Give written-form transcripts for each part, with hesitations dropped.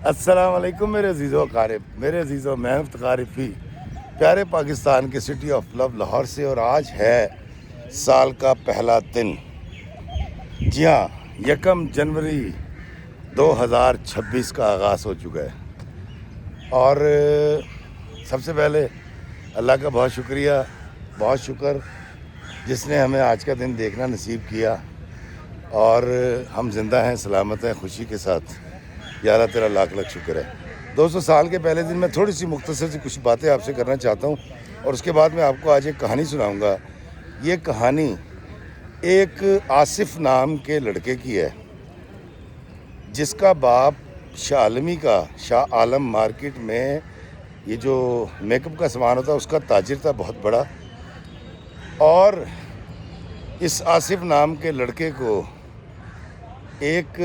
السلام علیکم میرے عزیزو اقارب، میرے عزیزو میں افتخار رفیع پیارے پاکستان کے سٹی آف لو لاہور سے، اور آج ہے سال کا پہلا دن، جی ہاں 1 جنوری 2026 کا آغاز ہو چکا ہے۔ اور سب سے پہلے اللہ کا بہت شکریہ، بہت شکر جس نے ہمیں آج کا دن دیکھنا نصیب کیا، اور ہم زندہ ہیں، سلامت ہیں، خوشی کے ساتھ۔ یا اللہ تیرا لاکھ لاکھ شکر ہے۔ دوستو، سال کے پہلے دن میں تھوڑی سی مختصر سی کچھ باتیں آپ سے کرنا چاہتا ہوں، اور اس کے بعد میں آپ کو آج ایک کہانی سناؤں گا۔ یہ کہانی ایک آصف نام کے لڑکے کی ہے، جس کا باپ شاہ عالمی کا، شاہ عالم مارکیٹ میں یہ جو میک اپ کا سامان ہوتا ہے اس کا تاجر تھا، بہت بڑا۔ اور اس آصف نام کے لڑکے کو ایک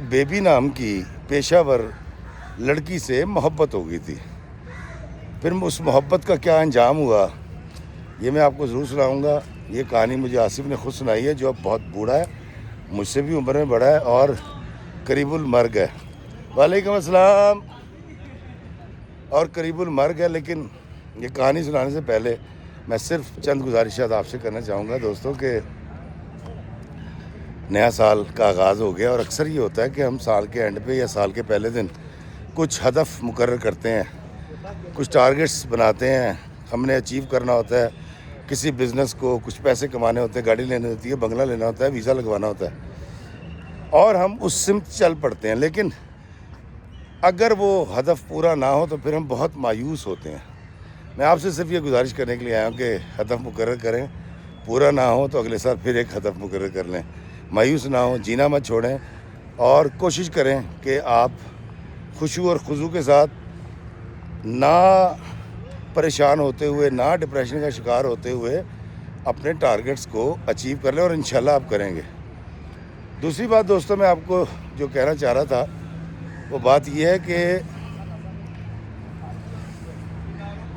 بیبی نام کی پیشہ ور لڑکی سے محبت ہو گئی تھی۔ پھر اس محبت کا کیا انجام ہوا یہ میں آپ کو ضرور سناؤں گا۔ یہ کہانی مجھے آصف نے خود سنائی ہے، جو اب بہت بوڑھا ہے، مجھ سے بھی عمر میں بڑا ہے اور قریب المرگ ہے۔ وعلیکم السلام۔ اور قریب المرگ ہے، لیکن یہ کہانی سنانے سے پہلے میں صرف چند گزارشات آپ سے کرنا چاہوں گا دوستوں، کہ نیا سال کا آغاز ہو گیا، اور اکثر یہ ہوتا ہے کہ ہم سال کے اینڈ پہ یا سال کے پہلے دن کچھ ہدف مقرر کرتے ہیں، کچھ ٹارگٹس بناتے ہیں، ہم نے اچیو کرنا ہوتا ہے۔ کسی بزنس کو کچھ پیسے کمانے ہوتے ہیں، گاڑی لینی ہوتی ہے، بنگلہ لینا ہوتا ہے، ویزا لگوانا ہوتا ہے، اور ہم اس سمت چل پڑتے ہیں۔ لیکن اگر وہ ہدف پورا نہ ہو تو پھر ہم بہت مایوس ہوتے ہیں۔ میں آپ سے صرف یہ گزارش کرنے کے لیے آیا ہوں کہ ہدف مقرر کریں، پورا نہ ہو تو اگلے سال پھر ایک ہدف مقرر کر لیں، مایوس نہ ہوں، جینا مت چھوڑیں، اور کوشش کریں کہ آپ خشوع اور خضوع کے ساتھ، نہ پریشان ہوتے ہوئے، نہ ڈپریشن کا شکار ہوتے ہوئے اپنے ٹارگٹس کو اچیو کر لیں، اور انشاءاللہ آپ کریں گے۔ دوسری بات دوستوں، میں آپ کو جو کہنا چاہ رہا تھا وہ بات یہ ہے کہ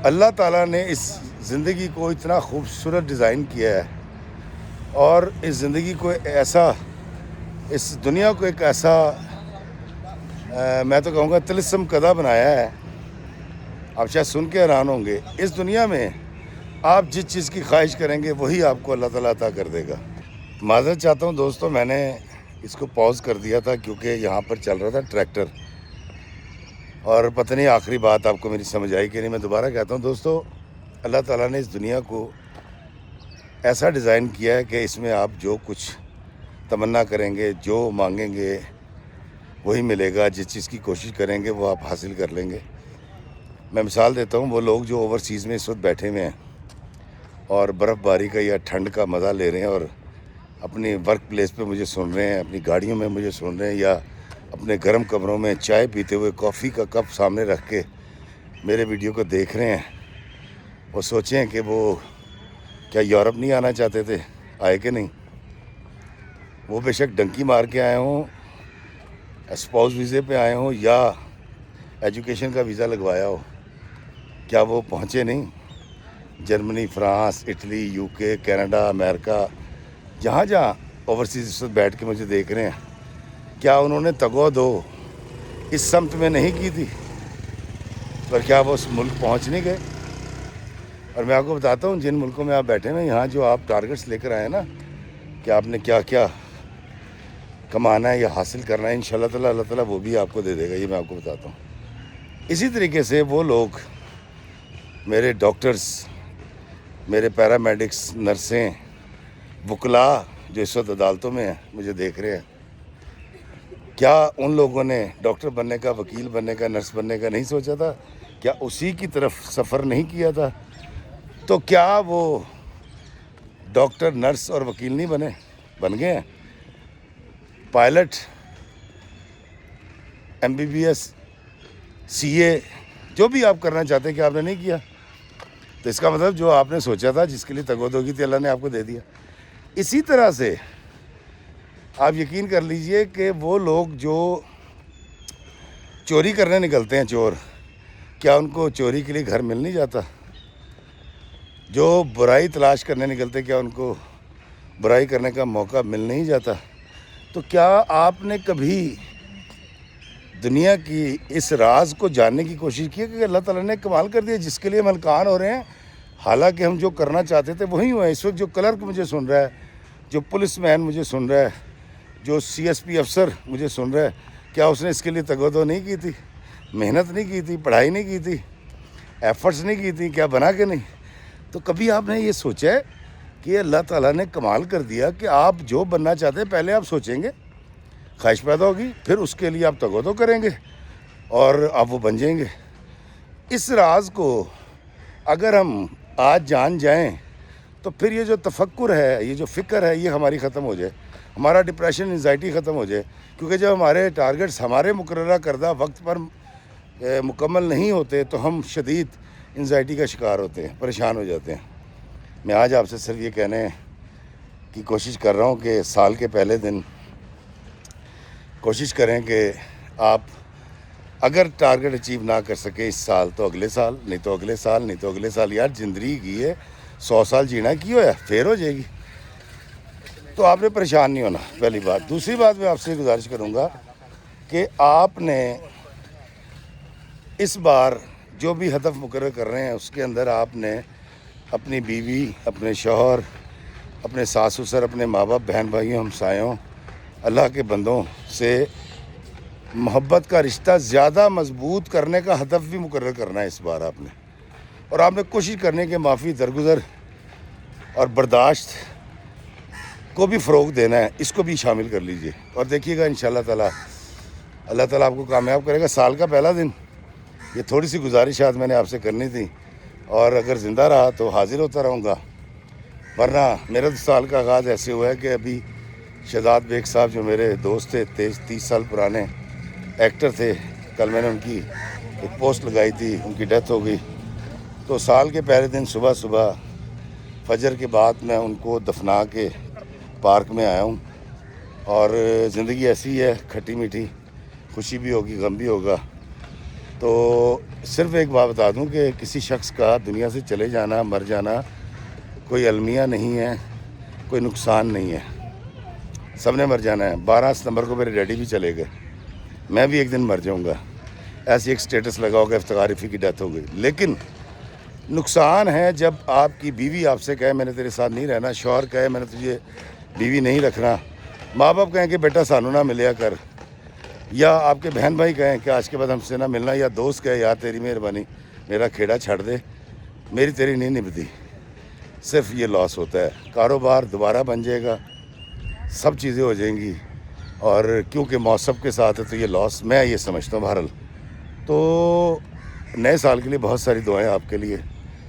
اللہ تعالیٰ نے اس زندگی کو اتنا خوبصورت ڈیزائن کیا ہے، اور اس زندگی کو اس دنیا کو ایک ایسا میں تو کہوں گا طلسم کدہ بنایا ہے۔ آپ شاید سن کے حیران ہوں گے، اس دنیا میں آپ جس چیز کی خواہش کریں گے وہی آپ کو اللہ تعالیٰ عطا کر دے گا۔ معذرت چاہتا ہوں دوستو، میں نے اس کو پاز کر دیا تھا کیونکہ یہاں پر چل رہا تھا ٹریکٹر، اور پتہ نہیں آخری بات آپ کو میری سمجھ آئی کہ نہیں۔ میں دوبارہ کہتا ہوں دوستو، اللہ تعالیٰ نے اس دنیا کو ایسا ڈیزائن کیا ہے کہ اس میں آپ جو کچھ تمنا کریں گے، جو مانگیں گے وہی ملے گا، جس چیز کی کوشش کریں گے وہ آپ حاصل کر لیں گے۔ میں مثال دیتا ہوں، وہ لوگ جو اوورسیز میں اس وقت بیٹھے ہوئے ہیں اور برف باری کا یا ٹھنڈ کا مزہ لے رہے ہیں، اور اپنی ورک پلیس پہ مجھے سن رہے ہیں، اپنی گاڑیوں میں مجھے سن رہے ہیں، یا اپنے گرم کمروں میں چائے پیتے ہوئے کافی کا کپ سامنے رکھ کے میرے ویڈیو کو دیکھ رہے ہیں، وہ سوچیں کہ وہ کیا یورپ نہیں آنا چاہتے تھے، آئے کہ نہیں؟ وہ بے شک ڈنکی مار کے آئے ہوں، اسپاؤس ویزے پہ آئے ہوں، یا ایجوکیشن کا ویزا لگوایا ہو، کیا وہ پہنچے نہیں؟ جرمنی، فرانس، اٹلی، یو کے، کینیڈا، امریکہ، جہاں جہاں اوورسیز اس وقت بیٹھ کے مجھے دیکھ رہے ہیں، کیا انہوں نے تگو دو اس سمت میں نہیں کی تھی؟ پر کیا وہ اس ملک پہنچ نہیں گئے؟ اور میں آپ کو بتاتا ہوں، جن ملکوں میں آپ بیٹھے ہیں، یہاں جو آپ ٹارگٹس لے کر آئے نا کہ آپ نے کیا کیا کمانا ہے یا حاصل کرنا ہے، انشاءاللہ تعالیٰ اللہ تعالیٰ وہ بھی آپ کو دے دے گا، یہ میں آپ کو بتاتا ہوں۔ اسی طریقے سے وہ لوگ، میرے ڈاکٹرز، میرے پیرامیڈکس، نرسیں، وکلاء جو اس وقت عدالتوں میں ہیں مجھے دیکھ رہے ہیں، کیا ان لوگوں نے ڈاکٹر بننے کا، وکیل بننے کا، نرس بننے کا نہیں سوچا تھا؟ کیا اسی کی طرف سفر نہیں کیا تھا؟ تو کیا وہ ڈاکٹر، نرس اور وکیل نہیں بن گئے ہیں؟ پائلٹ، MBBS، CA، جو بھی آپ کرنا چاہتے ہیں، کہ آپ نے نہیں کیا؟ تو اس کا مطلب جو آپ نے سوچا تھا، جس کے لیے تگود ہوگی تھی، اللہ نے آپ کو دے دیا۔ اسی طرح سے آپ یقین کر لیجئے کہ وہ لوگ جو چوری کرنے نکلتے ہیں، چور، کیا ان کو چوری کے لیے گھر مل نہیں جاتا؟ جو برائی تلاش کرنے نکلتے، کیا ان کو برائی کرنے کا موقع مل نہیں جاتا؟ تو کیا آپ نے کبھی دنیا کی اس راز کو جاننے کی کوشش کی ہے کہ اللہ تعالیٰ نے کمال کر دیا جس کے لیے ہم ہلکان ہو رہے ہیں؟ حالانکہ ہم جو کرنا چاہتے تھے وہی ہوئے. اس وقت جو کلرک مجھے سن رہا ہے، جو پولیس مین مجھے سن رہا ہے، جو CSP افسر مجھے سن رہا ہے، کیا اس نے اس کے لیے تگودو نہیں کی تھی، محنت نہیں کی تھی، پڑھائی نہیں کی تھی، ایفرٹس نہیں کی تھی؟ کیا بنا کہ نہیں؟ تو کبھی آپ نے یہ سوچا ہے کہ اللہ تعالیٰ نے کمال کر دیا کہ آپ جو بننا چاہتے ہیں پہلے آپ سوچیں گے، خواہش پیدا ہوگی، پھر اس کے لیے آپ تگودو کریں گے اور آپ وہ بن جائیں گے. اس راز کو اگر ہم آج جان جائیں تو پھر یہ جو تفکر ہے، یہ جو فکر ہے، یہ ہماری ختم ہو جائے، ہمارا ڈپریشن انزائٹی ختم ہو جائے. کیونکہ جب ہمارے ٹارگٹس ہمارے مقررہ کردہ وقت پر مکمل نہیں ہوتے تو ہم شدید انزائٹی کا شکار ہوتے ہیں، پریشان ہو جاتے ہیں. میں آج آپ سے صرف یہ کہنے کی کوشش کر رہا ہوں کہ سال کے پہلے دن کوشش کریں کہ آپ اگر ٹارگٹ اچیو نہ کر سکے اس سال تو اگلے سال، نہیں تو اگلے سال، نہیں تو اگلے سال. یار زندگی کی ہے 100 سال جینا کی ہوا ہے، پھر ہو جائے گی. تو آپ نے پریشان نہیں ہونا، پہلی بات. دوسری بات میں آپ سے گزارش کروں گا کہ آپ نے اس بار جو بھی ہدف مقرر کر رہے ہیں اس کے اندر آپ نے اپنی بیوی، اپنے شوہر، اپنے ساس سسر، اپنے ماں باپ، بہن بھائیوں، ہمسایوں، اللہ کے بندوں سے محبت کا رشتہ زیادہ مضبوط کرنے کا ہدف بھی مقرر کرنا ہے اس بار آپ نے. اور آپ نے کوشش کرنے کے معافی، درگزر اور برداشت کو بھی فروغ دینا ہے، اس کو بھی شامل کر لیجئے. اور دیکھیے گا انشاءاللہ تعالی اللہ تعالیٰ آپ کو کامیاب کرے گا. سال کا پہلا دن، یہ تھوڑی سی گزارشات میں نے آپ سے کرنی تھی، اور اگر زندہ رہا تو حاضر ہوتا رہوں گا. ورنہ میرا سال کا آغاز ایسے ہوا ہے کہ ابھی شہزاد بیگ صاحب جو میرے دوست تھے، 30 سال پرانے ایکٹر تھے، کل میں نے ان کی ایک پوسٹ لگائی تھی، ان کی ڈیتھ ہو گئی. تو سال کے پہلے دن صبح فجر کے بعد میں ان کو دفنا کے پارک میں آیا ہوں. اور زندگی ایسی ہے، کھٹی میٹھی، خوشی بھی ہوگی، غم بھی ہوگا. تو صرف ایک بات بتا دوں کہ کسی شخص کا دنیا سے چلے جانا، مر جانا کوئی المیہ نہیں ہے، کوئی نقصان نہیں ہے. سب نے مر جانا ہے. 12 ستمبر کو میرے ڈیڈی بھی چلے گئے، میں بھی ایک دن مر جاؤں گا. ایسی ایک سٹیٹس لگا ہوگا افتخار رفیع کی ڈیتھ ہو گئی. لیکن نقصان ہے جب آپ کی بیوی آپ سے کہے میں نے تیرے ساتھ نہیں رہنا، شوہر کہے میں نے تجھے بیوی نہیں رکھنا، ماں باپ کہیں کہ بیٹا سانو نہ ملیا کر، یا آپ کے بہن بھائی کہیں کہ آج کے بعد ہم سے نہ ملنا، یا دوست کہے یار تیری مہربانی میرا کھیڑا چھڑ دے، میری تیری نہیں نبھتی. صرف یہ لاس ہوتا ہے. کاروبار دوبارہ بن جائے گا، سب چیزیں ہو جائیں گی، اور کیونکہ موسم کے ساتھ ہے تو یہ لاس میں یہ سمجھتا ہوں. بہرحال تو نئے سال کے لیے بہت ساری دعائیں آپ کے لیے،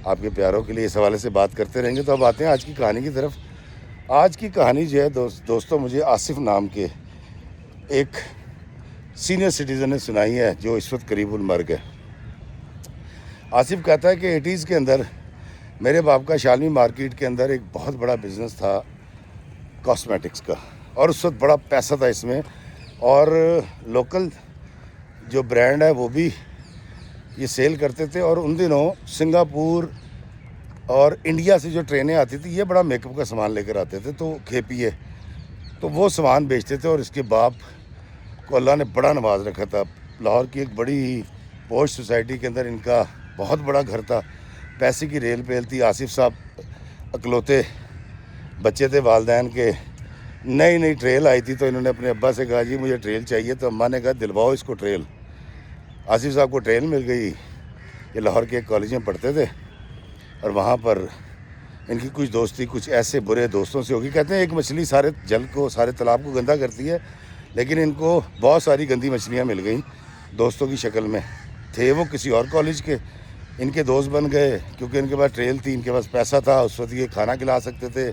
آپ کے پیاروں کے لیے. اس حوالے سے بات کرتے رہیں گے. تو اب آتے ہیں آج کی کہانی کی طرف. آج کی کہانی جو ہے دوستوں مجھے آصف نام کے ایک سینئر سٹیزن نے سنائی ہے جو اس وقت قریب المرگ ہے. آصف کہتا ہے کہ 80s کے اندر میرے باپ کا شالمی مارکیٹ کے اندر ایک بہت بڑا بزنس تھا کاسمیٹکس کا، اور اس وقت بڑا پیسہ تھا اس میں، اور لوکل جو برانڈ ہے وہ بھی یہ سیل کرتے تھے. اور ان دنوں سنگاپور اور انڈیا سے جو ٹرینیں آتی تھی یہ بڑا میک اپ کا سامان لے کر آتے تھے، تو کھیپیے تو وہ سامان بیچتے تھے. اور اس کے باپ کو اللہ نے بڑا نواز رکھا تھا. لاہور کی ایک بڑی پوش سوسائٹی کے اندر ان کا بہت بڑا گھر تھا، پیسے کی ریل پیل تھی. آصف صاحب اکلوتے بچے تھے والدین کے. نئی ٹریل آئی تھی تو انہوں نے اپنے ابا سے کہا جی مجھے ٹریل چاہیے، تو اماں نے کہا دلواؤ اس کو ٹریل. آصف صاحب کو ٹریل مل گئی. یہ لاہور کے ایک کالج میں پڑھتے تھے، اور وہاں پر ان کی کچھ دوستی کچھ ایسے برے دوستوں سے ہوگی. کہتے ہیں ایک مچھلی سارے جل کو، سارے تالاب کو گندا کرتی ہے، لیکن ان کو بہت ساری گندی مچھلیاں مل گئیں دوستوں کی شکل میں. تھے وہ کسی اور کالج کے، ان کے دوست بن گئے کیونکہ ان کے پاس ٹریل تھی، ان کے پاس پیسہ تھا. اس وقت یہ کھانا کھلا سکتے تھے،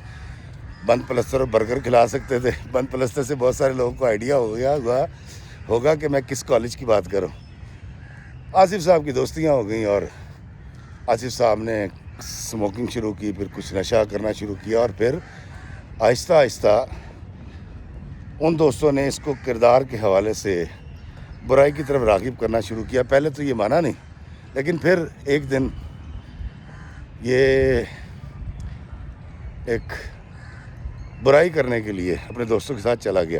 بند پلستر اور برگر کھلا سکتے تھے. بند پلستر سے بہت سارے لوگوں کو آئیڈیا ہوگا کہ میں کس کالج کی بات کروں. آصف صاحب کی دوستیاں ہو گئیں، اور آصف صاحب نے اسموکنگ شروع کی، پھر کچھ نشہ کرنا شروع کیا، اور پھر آہستہ آہستہ ان دوستوں نے اس کو کردار کے حوالے سے برائی کی طرف راغب کرنا شروع کیا. پہلے تو یہ مانا نہیں، لیکن پھر ایک دن یہ ایک برائی کرنے کے لیے اپنے دوستوں کے ساتھ چلا گیا.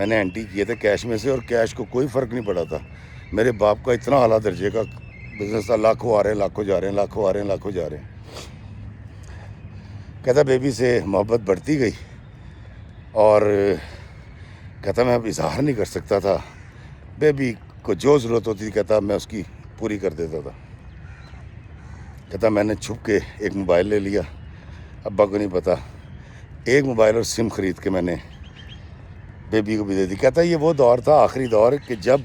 میں نے اینٹی کیے تھے کیش میں سے، اور کیش کو کوئی فرق نہیں پڑا تھا. میرے باپ کا اتنا اعلیٰ درجے کا بزنس تھا، لاکھوں آ رہے ہیں لاکھوں جا رہے ہیں، لاکھوں آ رہے ہیں لاکھوں جا رہے ہیں. کہتا بیبی سے محبت بڑھتی گئی، اور کہتا میں اب اظہار نہیں کر سکتا تھا. بیبی کو جو ضرورت ہوتی تھی کہتا میں اس کی پوری کر دیتا تھا. کہتا میں نے چھپ کے ایک موبائل لے لیا، ابا کو نہیں پتا. ایک موبائل اور سم خرید کے میں نے بیبی کو بھی دے دی. کہتا یہ وہ دور تھا، آخری دور، کہ جب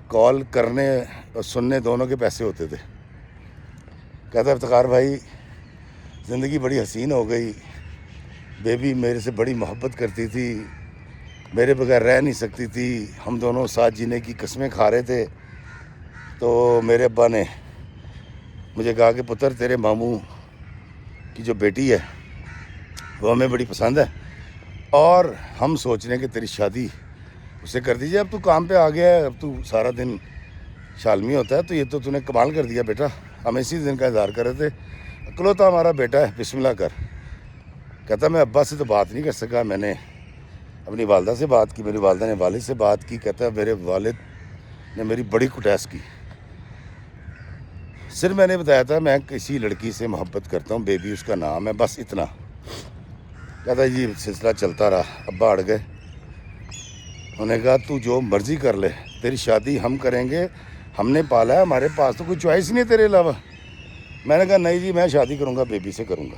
کال کرنے اور سننے دونوں کے پیسے ہوتے تھے. کہتا افتخار بھائی زندگی بڑی حسین ہو گئی، بیبی میرے سے بڑی محبت کرتی تھی، میرے بغیر رہ نہیں سکتی تھی، ہم دونوں ساتھ جینے کی قسمیں کھا رہے تھے. تو میرے ابا نے مجھے کہا کہ پتر تیرے ماموں کی جو بیٹی ہے وہ ہمیں بڑی پسند ہے، اور ہم سوچ رہے ہیں کہ تیری شادی اس سے کر دیجیے. اب تو کام پہ آ گیا ہے، اب تو سارا دن شالمی ہوتا ہے، تو یہ تو نے کمال کر دیا بیٹا، ہم اسی دن کا انتظار کر رہے تھے، اکلوتا ہمارا بیٹا ہے، بسم اللہ کر. کہتا میں ابا سے تو بات نہیں کر سکا، میں نے اپنی والدہ سے بات کی، میری والدہ نے والد سے بات کی. کہتا میرے والد نے میری بڑی کٹیس کی. صرف میں نے بتایا تھا میں کسی لڑکی سے محبت کرتا ہوں، بیبی اس کا نام ہے، بس اتنا. کہتا جی سلسلہ چلتا رہا. ابا اڑ گئے، انہوں نے کہا تو جو مرضی کر لے، تیری شادی ہم کریں گے، ہم نے پالا ہے، ہمارے پاس تو کوئی چوائس نہیں ہے تیرے علاوہ. میں نے کہا نہیں جی میں شادی کروں گا، بیبی سے کروں گا.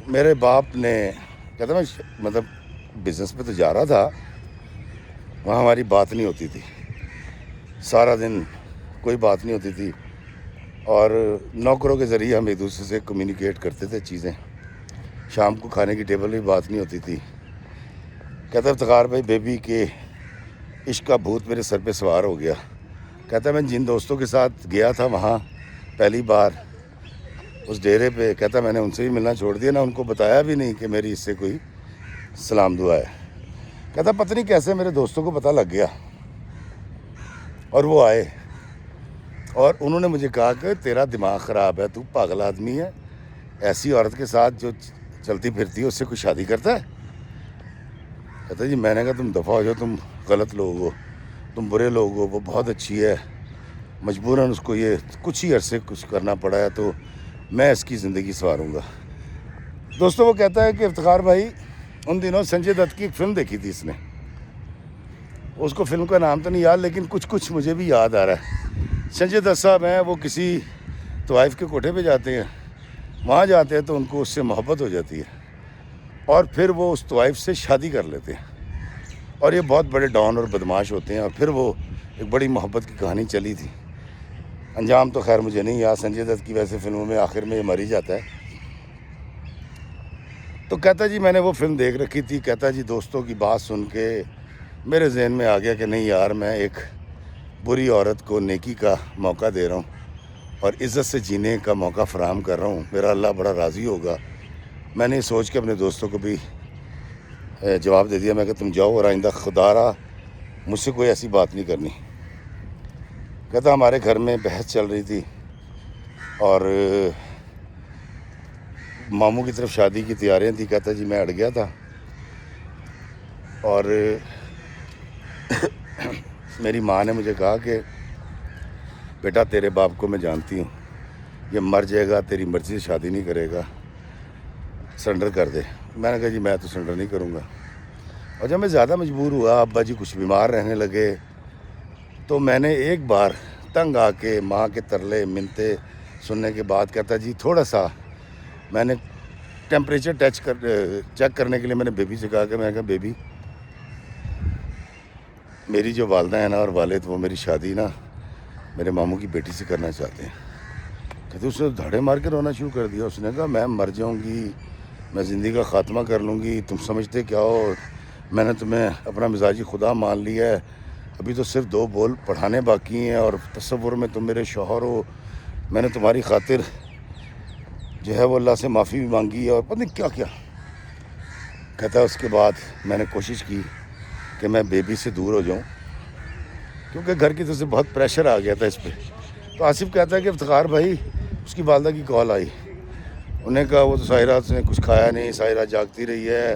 میرے باپ نے کہتا میں مطلب بزنس پہ تو جا رہا تھا، وہاں ہماری بات نہیں ہوتی تھی، سارا دن کوئی بات نہیں ہوتی تھی، اور نوکروں کے ذریعے ہم ایک دوسرے سے کمیونیکیٹ کرتے تھے چیزیں. شام کو کھانے کی ٹیبل پہ بات نہیں ہوتی تھی. کہتا افتخار بھائی بیبی کے عشق کا بھوت میرے سر پہ سوار ہو گیا. کہتا میں جن دوستوں کے ساتھ گیا تھا وہاں پہلی بار اس ڈیرے پہ، کہتا میں نے ان سے بھی ملنا چھوڑ دیا، نہ ان کو بتایا بھی نہیں کہ میری اس سے کوئی سلام دعا ہے. کہتا پتہ نہیں کیسے میرے دوستوں کو پتہ لگ گیا، اور وہ آئے اور انہوں نے مجھے کہا کہ تیرا دماغ خراب ہے، تو پاگل آدمی ہے، ایسی عورت کے ساتھ جو چلتی پھرتی ہے اس سے کوئی شادی کرتا ہے. کہتا جی میں نے کہا تم دفعہ ہو جاؤ، تم غلط لوگ ہو، تم برے لوگ ہو، وہ بہت اچھی ہے، مجبوراً اس کو یہ کچھ ہی عرصے کچھ کرنا پڑا ہے، تو میں اس کی زندگی سنواروں گا. دوستوں وہ کہتا ہے کہ افتخار بھائی ان دنوں سنجے دت کی ایک فلم دیکھی تھی اس نے، اس کو فلم کا نام تو نہیں یاد لیکن کچھ مجھے بھی یاد آ رہا ہے. سنجے دت صاحب ہیں، وہ کسی طوائف کے کوٹھے پہ جاتے ہیں، وہاں جاتے ہیں تو ان کو اس سے محبت ہو جاتی ہے، اور پھر وہ اس طوائف سے شادی کر لیتے ہیں، اور یہ بہت بڑے ڈان اور بدماش ہوتے ہیں، اور پھر وہ ایک بڑی محبت کی کہانی چلی تھی. انجام تو خیر مجھے نہیں یاد، سنجے دت کی ویسے فلموں میں آخر میں یہ مر ہی جاتا ہے. تو کہتا جی میں نے وہ فلم دیکھ رکھی تھی. کہتا جی دوستوں کی بات سن کے میرے ذہن میں آ گیا کہ نہیں یار میں ایک بری عورت کو نیکی کا موقع دے رہا ہوں اور عزت سے جینے کا موقع فراہم کر رہا ہوں، میرا اللہ بڑا راضی ہوگا. میں نے سوچ کے اپنے دوستوں کو بھی جواب دے دیا، میں کہ تم جاؤ اور آئندہ خدا را مجھ سے کوئی ایسی بات نہیں کرنی. کہتا ہمارے گھر میں بحث چل رہی تھی اور ماموں کی طرف شادی کی تیاریاں تھی. کہتا جی میں اڑ گیا تھا، اور میری ماں نے مجھے کہا کہ بیٹا تیرے باپ کو میں جانتی ہوں، یہ مر جائے گا، تیری مرضی سے شادی نہیں کرے گا، سرنڈر کر دے. میں نے کہا جی میں تو سرنڈر نہیں کروں گا. اور جب میں زیادہ مجبور ہوا، ابا جی کچھ بیمار رہنے لگے، تو میں نے ایک بار تنگ آ کے ماں کے ترلے منتیں سننے کے بعد کہتا جی تھوڑا سا میں نے ٹیمپریچر چیک کرنے کے لیے میں نے بیبی سے کہا کہ میں نے کہا بیبی میری جو والدہ ہیں نا اور والد، وہ میری شادی نا میرے ماموں کی بیٹی سے کرنا چاہتے ہیں. کہتے اس نے دھاڑے مار کے رونا شروع کر دیا. اس نے کہا میں مر جاؤں گی، میں زندگی کا خاتمہ کر لوں گی، تم سمجھتے کیا ہو، میں نے تمہیں اپنا مزاجی خدا مان لیا ہے، ابھی تو صرف 2 بول پڑھانے باقی ہیں، اور تصور میں تم میرے شوہر ہو، میں نے تمہاری خاطر جو ہے وہ اللہ سے معافی بھی مانگی ہے، اور پتہ نہیں کیا کیا. کہتا ہے اس کے بعد میں نے کوشش کی کہ میں بیبی سے دور ہو جاؤں، کیونکہ گھر کی طرف سے بہت پریشر آ گیا تھا اس پہ. تو آصف کہتا ہے کہ افتخار بھائی اس کی والدہ کی کال آئی، انہوں نے کہا وہ تو ساحرہ نے کچھ کھایا نہیں، ساحرہ جاگتی رہی ہے،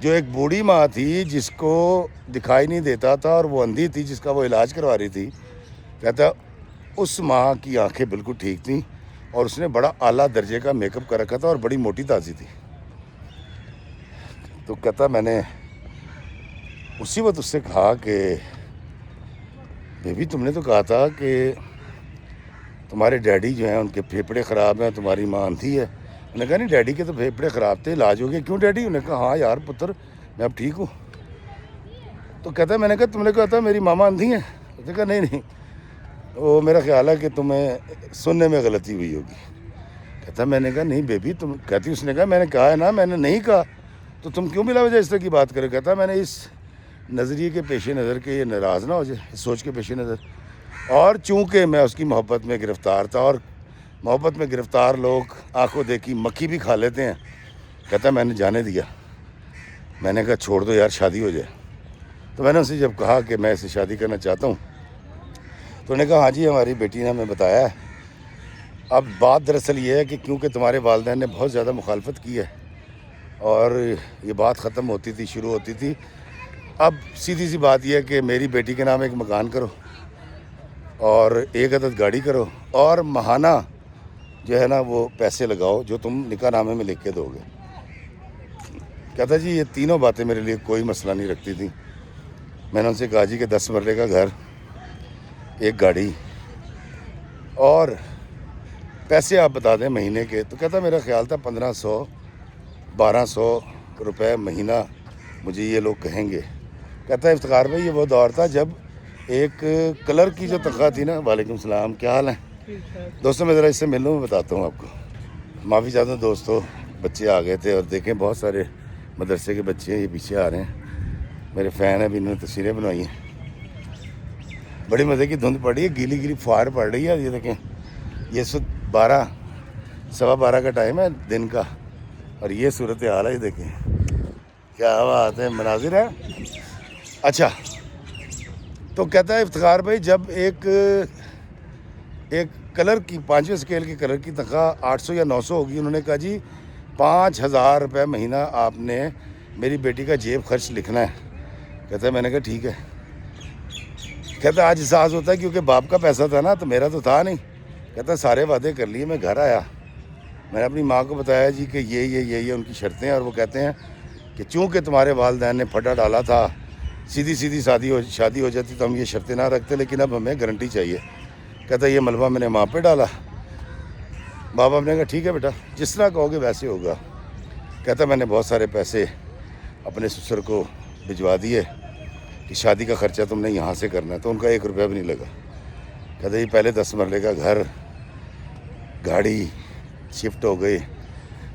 جو ایک بوڑھی ماں تھی جس کو دکھائی نہیں دیتا تھا اور وہ اندھی تھی جس کا وہ علاج کروا رہی تھی، کہتا اس ماں کی آنکھیں بالکل ٹھیک تھیں اور اس نے بڑا اعلیٰ درجے کا میک اپ کر رکھا تھا اور بڑی موٹی تازی تھی. تو کہتا میں نے اسی وقت اس سے کہا کہ بیبی تم نے تو کہا تھا کہ تمہارے ڈیڈی جو ہیں ان کے پھیپھڑے خراب ہیں، تمہاری ماں اندھی ہے. انہوں نے کہا نہیں ڈیڈی کے تو پھیپھڑے خراب تھے، علاج ہو گیا. کیوں ڈیڈی؟ انہوں نے کہا ہاں یار پتر میں اب ٹھیک ہوں. تو کہتا ہے میں نے کہا تم نے کہا تھا میری ماما اندھی ہیں. اس نے کہا نہیں وہ میرا خیال ہے کہ تمہیں سننے میں غلطی ہوئی ہوگی. کہتا میں نے کہا نہیں بیبی تم کہتی. اس نے کہا میں نے کہا ہے نا میں نے نہیں کہا تو تم کیوں بلا وجہ اس طرح کی بات کرے. کہتا میں نے اس نظریے کے پیش نظر کے یہ ناراض نہ ہو جائے، اس سوچ کے پیش نظر، اور چونکہ میں اس کی محبت میں گرفتار تھا اور محبت میں گرفتار لوگ آنکھوں دیکھی مکھی بھی کھا لیتے ہیں. کہتا میں نے جانے دیا. میں نے کہا چھوڑ دو یار شادی ہو جائے. تو میں نے اسے جب کہا کہ میں اسے شادی کرنا چاہتا ہوں تو انہوں نے کہا ہاں جی ہماری بیٹی نے ہمیں بتایا ہے. اب بات دراصل یہ ہے کہ کیونکہ تمہارے والدین نے بہت زیادہ مخالفت کی ہے اور یہ بات ختم ہوتی تھی شروع ہوتی تھی، اب سیدھی سی بات یہ ہے کہ میری بیٹی کے نام ایک مکان کرو اور ایک عدد گاڑی کرو اور ماہانہ جو ہے نا وہ پیسے لگاؤ جو تم نکاح نامے میں لکھ کے دو گے. کہتا جی یہ تینوں باتیں میرے لیے کوئی مسئلہ نہیں رکھتی تھیں. میں نے ان سے کہا جی کہ 10 مرلے کا گھر، ایک گاڑی اور پیسے آپ بتا دیں مہینے کے. تو کہتا میرا خیال تھا 1500 1200 روپے مہینہ مجھے یہ لوگ کہیں گے. کہتا ہے افتخار بھائی یہ وہ دور تھا جب ایک کلر کی جو تنخواہ تھی نا. وعلیکم السلام، کیا حال ہے دوستوں؟ میں ذرا اس سے ملوں میں بتاتا ہوں آپ کو. معافی چاہتا ہوں دوستوں، بچے آ گئے تھے اور دیکھیں بہت سارے مدرسے کے بچے ہیں یہ پیچھے آ رہے ہیں. میرے فین ہیں بھی، انہوں نے تصویریں بنوائی ہیں. بڑی مزے کی دھند پڑی ہے، گیلی گیلی فوار پڑ رہی ہے. یہ دیکھیں یہ 12 سوا 12 کا ٹائم ہے دن کا اور یہ صورت حال ہے. یہ دیکھیں کیا بات ہے، مناظر ہے. اچھا تو کہتا ہے افتخار بھائی جب ایک کلر کی 5ویں اسکیل کی کلر کی تنخواہ 800 یا 900 ہوگی. انہوں نے کہا جی 5000 روپے مہینہ آپ نے میری بیٹی کا جیب خرچ لکھنا ہے. کہتا ہے میں نے کہا ٹھیک ہے. کہتا آج احساس ہوتا ہے کیونکہ باپ کا پیسہ تھا نا تو میرا تو تھا نہیں. کہتا سارے وعدے کر لیے. میں گھر آیا، میں نے اپنی ماں کو بتایا جی کہ یہ ان کی شرطیں ہیں اور وہ کہتے ہیں کہ چونکہ تمہارے والدین نے پھڈا ڈالا تھا سیدھی شادی ہو جاتی تو ہم یہ شرطیں نہ رکھتے، لیکن اب ہمیں گارنٹی چاہیے. کہتا یہ ملبہ میں نے ماں پہ ڈالا. بابا نے کہا ٹھیک ہے بیٹا جس طرح کہو گے ویسے ہوگا. کہتا میں نے بہت سارے پیسے اپنے سسر کو بھجوا دیے کہ شادی کا خرچہ تم نے یہاں سے کرنا ہے. تو ان کا 1 روپیہ بھی نہیں لگا. کہتا یہ پہلے 10 مرلے کا گھر، گاڑی شفٹ ہو گئی.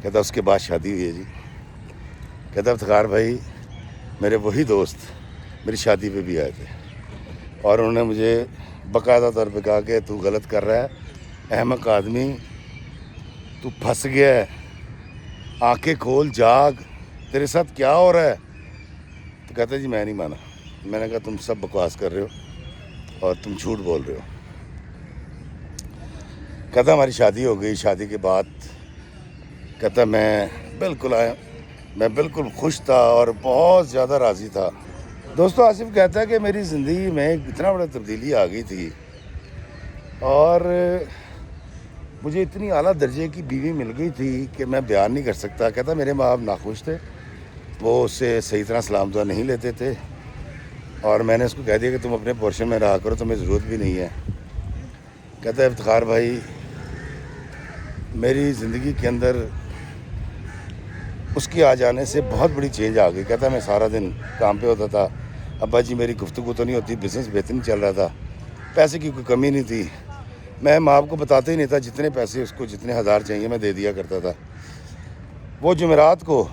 کہتا اس کے بعد شادی ہوئی ہے جی. کہتا افتخار بھائی میرے وہی دوست میری شادی پہ بھی آئے تھے اور انہوں نے مجھے باقاعدہ طور پہ کہا کہ تو غلط کر رہا ہے احمق آدمی، تو پھنس گیا ہے، آنکھیں کھول جاگ، تیرے ساتھ کیا ہو رہا ہے. تو کہتا جی میں نہیں مانا. میں نے کہا تم سب بکواس کر رہے ہو اور تم جھوٹ بول رہے ہو. کہتا ہماری شادی ہو گئی. شادی کے بعد کہتا میں بالکل خوش تھا اور بہت زیادہ راضی تھا. دوستو آصف کہتا ہے کہ میری زندگی میں ایک اتنا بڑا تبدیلی آ گئی تھی اور مجھے اتنی اعلیٰ درجے کی بیوی مل گئی تھی کہ میں بیان نہیں کر سکتا. کہتا میرے ماں باپ ناخوش تھے، وہ اس سے صحیح طرح سلام دعا نہیں لیتے تھے اور میں نے اس کو کہہ دیا کہ تم اپنے پورشن میں رہا کرو، تمہیں ضرورت بھی نہیں ہے. کہتا ہے افتخار بھائی میری زندگی کے اندر اس کی آ جانے سے بہت بڑی چینج آ گئی. کہتا ہے میں سارا دن کام پہ ہوتا تھا، ابا جی میری گفتگو تو نہیں ہوتی، بزنس بہترین چل رہا تھا، پیسے کی کوئی کمی نہیں تھی. میں ماں باپ کو بتاتا ہی نہیں تھا، جتنے پیسے اس کو جتنے ہزار چاہیے میں دے دیا کرتا تھا. وہ جمعرات کو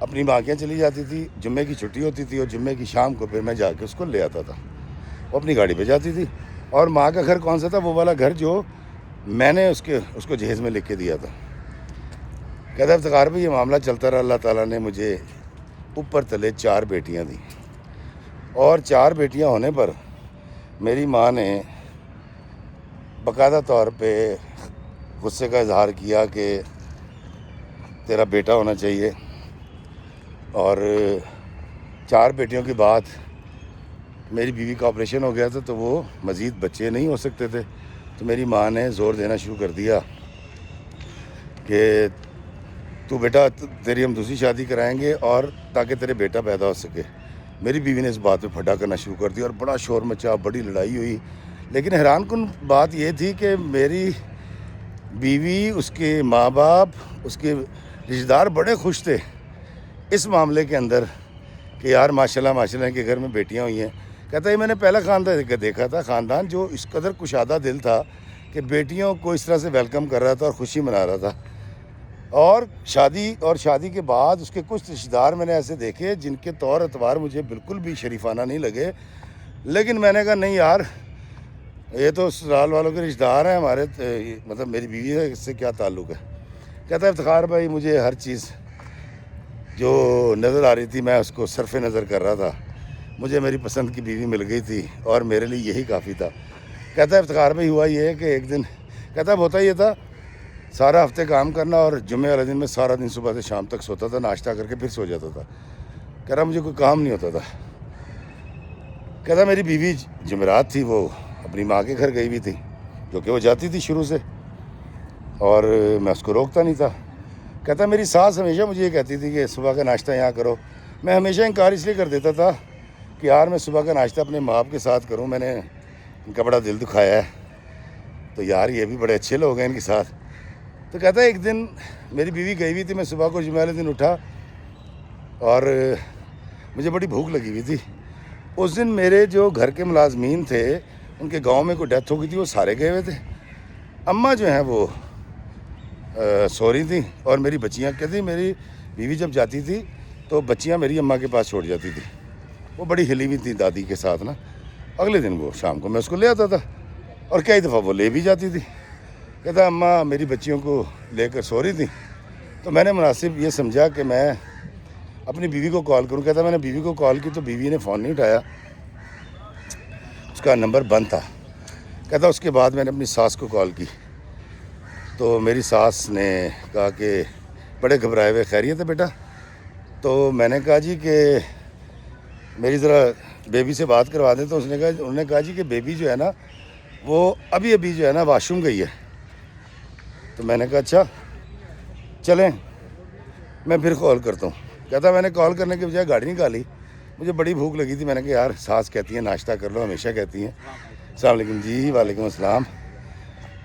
اپنی ماں کے چلی جاتی تھی، جمعے کی چھٹی ہوتی تھی اور جمعے کی شام کو پھر میں جا کے اس کو لے آتا تھا. وہ اپنی گاڑی پہ جاتی تھی اور ماں کا گھر کون سا تھا؟ وہ والا گھر جو میں نے اس کو جہیز میں لکھ کے دیا تھا. کہتا ہے افتخار بھائی یہ معاملہ چلتا رہا. اللہ تعالیٰ نے مجھے اوپر تلے 4 بیٹیاں دیں اور 4 بیٹیاں ہونے پر میری ماں نے باقاعدہ طور پہ غصے کا اظہار کیا کہ تیرا بیٹا ہونا چاہیے اور 4 بیٹیوں کے بعد میری بیوی کا آپریشن ہو گیا تھا، تو وہ مزید بچے نہیں ہو سکتے تھے، تو میری ماں نے زور دینا شروع کر دیا کہ تو بیٹا تیری ہم دوسری شادی کرائیں گے اور تاکہ تیرے بیٹا پیدا ہو سکے۔ میری بیوی نے اس بات پہ پھڈا کرنا شروع کر دیا اور بڑا شور مچا، بڑی لڑائی ہوئی۔ لیکن حیران کن بات یہ تھی کہ میری بیوی، اس کے ماں باپ، اس کے رشتہ دار بڑے خوش تھے اس معاملے کے اندر کہ یار ماشاءاللہ ماشاءاللہ ان کے گھر میں بیٹیاں ہوئی ہیں۔ کہتا ہے میں نے پہلا خاندان دیکھا تھا، خاندان جو اس قدر کشادہ دل تھا کہ بیٹیوں کو اس طرح سے ویلکم کر رہا تھا اور خوشی منا رہا تھا۔ اور شادی کے بعد اس کے کچھ رشتہ دار میں نے ایسے دیکھے جن کے طور اعتبار مجھے بالکل بھی شریفانہ نہیں لگے، لیکن میں نے کہا نہیں یار، یہ تو سسرال والوں کے رشتہ دار ہیں ہمارے، مطلب میری بیوی ہے، اس سے کیا تعلق ہے۔ کہتا ہے افتخار بھائی مجھے ہر چیز جو نظر آ رہی تھی میں اس کو صرف نظر کر رہا تھا، مجھے میری پسند کی بیوی مل گئی تھی اور میرے لیے یہی کافی تھا۔ کہتا ہے افتخار بھائی ہوا یہ کہ ایک دن، کہتا ہے ہوتا یہ تھا سارا ہفتے کام کرنا اور جمعے والے دن میں سارا دن صبح سے شام تک سوتا تھا، ناشتہ کر کے پھر سو جاتا تھا۔ کہہ رہا مجھے کوئی کام نہیں ہوتا تھا۔ کہتا میری بیوی جمعرات تھی، وہ اپنی ماں کے گھر گئی ہوئی تھی، جو کہ وہ جاتی تھی شروع سے، اور میں اس کو روکتا نہیں تھا۔ کہتا میری ساس ہمیشہ مجھے یہ کہتی تھی کہ صبح کا ناشتہ یہاں کرو، میں ہمیشہ انکار اس لیے کر دیتا تھا کہ یار میں صبح کا ناشتہ اپنے ماں باپ کے ساتھ کروں، میں نے ان کا بڑا دل دکھایا ہے، تو یار یہ بھی بڑے اچھے لوگ ہیں ان کے ساتھ۔ تو کہتا ہے ایک دن میری بیوی گئی ہوئی تھی، میں صبح کو جمعہ والے دن اٹھا اور مجھے بڑی بھوک لگی ہوئی تھی۔ اس دن میرے جو گھر کے ملازمین تھے ان کے گاؤں میں کوئی ڈیتھ ہو گئی تھی، وہ سارے گئے ہوئے تھے۔ اماں جو ہیں وہ سو رہی تھیں اور میری بچیاں، کہتی میری بیوی جب جاتی تھی تو بچیاں میری اماں کے پاس چھوڑ جاتی تھی، وہ بڑی ہلی ہوئی تھی دادی کے ساتھ نا۔ اگلے دن وہ شام کو میں اس کو لے آتا تھا اور کئی دفعہ وہ لے بھی جاتی تھی۔ کہتا اماں میری بچیوں کو لے کر سو رہی تھی، تو میں نے مناسب یہ سمجھا کہ میں اپنی بیوی کو کال کروں۔ کہتا میں نے بیوی کو کال کی تو بیوی نے فون نہیں اٹھایا، اس کا نمبر بند تھا۔ کہتا اس کے بعد میں نے اپنی ساس کو کال کی تو میری ساس نے کہا کہ بڑے گھبرائے ہوئے، خیریت ہے بیٹا؟ تو میں نے کہا جی کہ میری ذرا بیبی سے بات کروا دیں۔ تو انہوں نے کہا جی کہ بیبی جو ہے نا وہ ابھی جو ہے نا واش روم گئی ہے۔ تو میں نے کہا اچھا چلیں میں پھر کال کرتا ہوں۔ کہتا میں نے کال کرنے کے بجائے گاڑی نکالی، مجھے بڑی بھوک لگی تھی۔ میں نے کہا یار ساس کہتی ہیں ناشتہ کر لو، ہمیشہ کہتی ہیں۔ السلام علیکم جی۔ وعلیکم السلام۔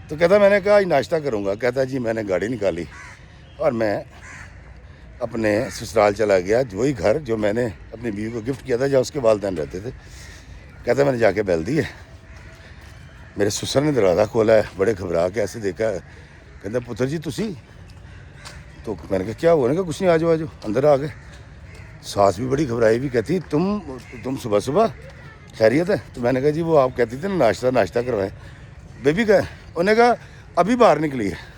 تو کہتا میں نے کہا آج ناشتہ کروں گا۔ کہتا جی میں نے گاڑی نکالی اور میں اپنے سسرال چلا گیا، وہی گھر جو میں نے اپنی بیوی کو گفٹ کیا تھا جہاں اس کے والدین رہتے تھے۔ کہتا میں نے جا کے بیل دی ہے، میرے سسر نے دروازہ کھولا ہے، بڑے گھبرا کے ایسے دیکھا ہے۔ کہتا پتر جی تسی؟ تو میں نے کہا کیا ہوا؟ نے کہا کچھ نہیں، آ جاؤ اندر آ گئے۔ ساس بھی بڑی گھبرائی ہوئی، کہتی تم صبح خیریت ہے؟ تو میں نے کہا جی وہ آپ کہتی تھی نا ناشتہ کروائیں۔ بیبی کا انہوں نے کہا ابھی باہر نکلی ہے۔